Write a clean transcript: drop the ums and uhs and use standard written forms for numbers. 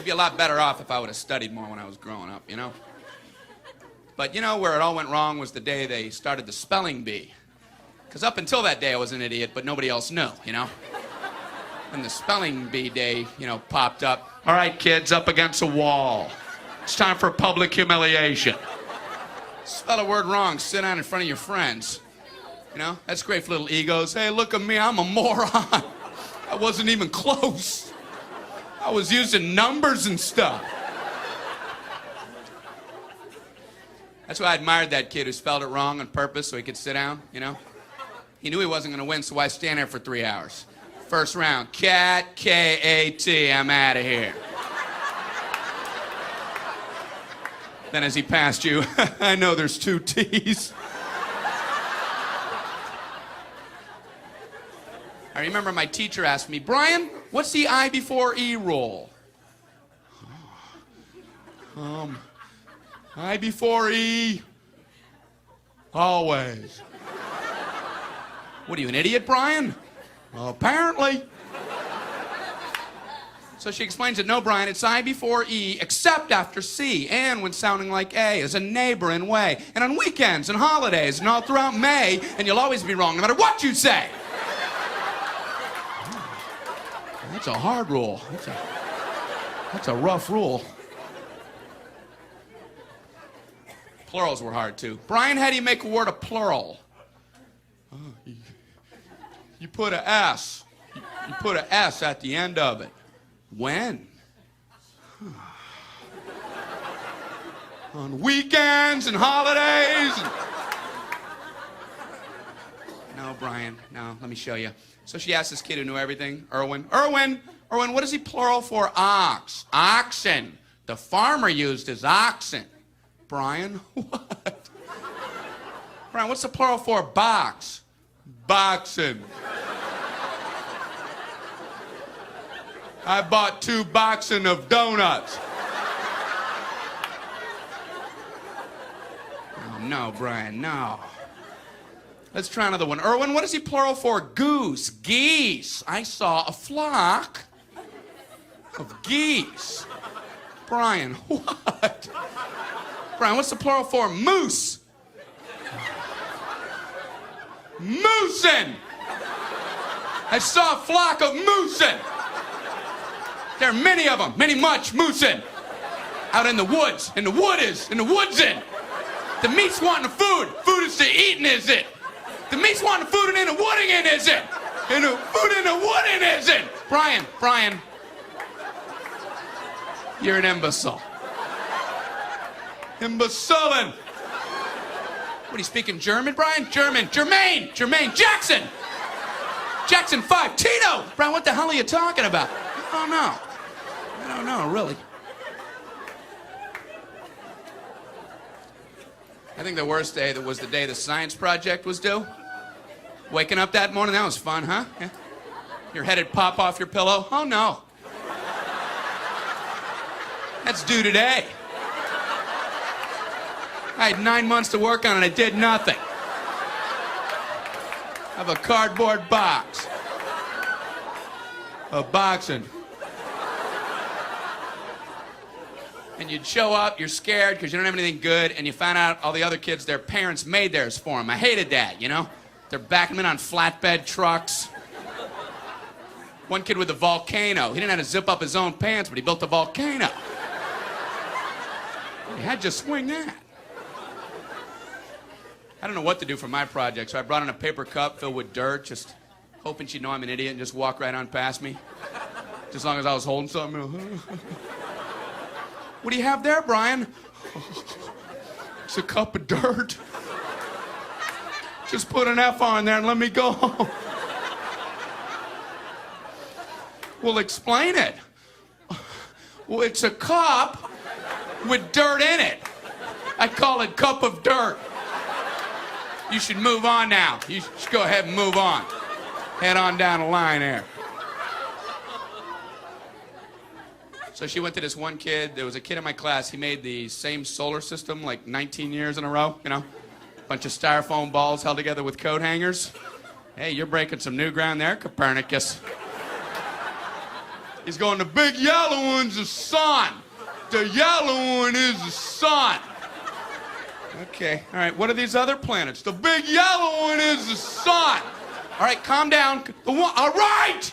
be a lot better off if I would have studied more when I was growing up, you know? But you know where it all went wrong was the day they started the spelling bee. Because up until that day I was an idiot, but nobody else knew, you know? And the spelling bee day, you know, popped up. All right, kids, up against a wall. It's time for public humiliation. Spell a word wrong, sit down in front of your friends. You know, that's great for little egos. Hey, look at me, I'm a moron. I wasn't even close. I was using numbers and stuff. That's why I admired that kid who spelled it wrong on purpose so he could sit down, you know? He knew he wasn't going to win, so why stand there for 3 hours? First round, cat, K-A-T, I'm out of here. Then as he passed you, I know there's 2 T's. I remember my teacher asked me, Brian, what's the I before E rule? I before E, always. What are you, an idiot, Brian? Well, apparently. So she explains it, no, Brian, it's I before E, except after C, and when sounding like A, as a neighbor and way, and on weekends and holidays, and all throughout May, and you'll always be wrong, no matter what you say. That's a hard rule. That's a rough rule. Plurals were hard, too. Brian, how do you make a word a plural? You put a S. You put a S at the end of it. When? On weekends and holidays. No, Brian, no, let me show you. So she asked this kid who knew everything, Erwin, what is he plural for? Ox. Oxen. The farmer used his oxen. Brian, what? Brian, what's the plural for box? Boxen. I bought 2 boxen of donuts. Oh, no, Brian, no. Let's try another one. Erwin, what is he plural for? Goose. Geese. I saw a flock of geese. Brian, what? Brian, what's the plural for? Moose. Moosin. I saw a flock of moosin. There are many of them, much moosin. Out in the woods, in the woodsin. The meat's wanting the food. Food is to eating, is it? The meat's wanting the food and in the wooding in, is it? And the food in the wooding, is it? Brian. You're an imbecile. Imbecilin'. What, are you speaking German, Brian? German. Jermaine. Jackson. Jackson 5. Tito. Brian, what the hell are you talking about? I don't know, really. I think the worst day was the day the science project was due. Waking up that morning, that was fun, huh? Yeah. Your head'd pop off your pillow. Oh, no. That's due today. I had 9 months to work on it, I did nothing. I have a cardboard box. A boxing. And you'd show up, you're scared because you don't have anything good, and you find out all the other kids, their parents made theirs for them. I hated that, you know? They're backing them in on flatbed trucks. One kid with a volcano. He didn't have to zip up his own pants, but he built a volcano. He had to swing that. I don't know what to do for my project, so I brought in a paper cup filled with dirt, just hoping she'd know I'm an idiot and just walk right on past me. Just as long as I was holding something. What do you have there, Brian? It's a cup of dirt. Just put an F on there and let me go. Well, explain it. Well, it's a cup with dirt in it. I call it cup of dirt. You should move on now. You should go ahead and move on. Head on down the line there. So she went to this one kid. There was a kid in my class. He made the same solar system like 19 years in a row, you know? Bunch of styrofoam balls held together with coat hangers. Hey, you're breaking some new ground there, Copernicus. He's going, the big yellow one's the sun. The yellow one is the sun. Okay, all right, what are these other planets? The big yellow one is the sun. All right, calm down. All right!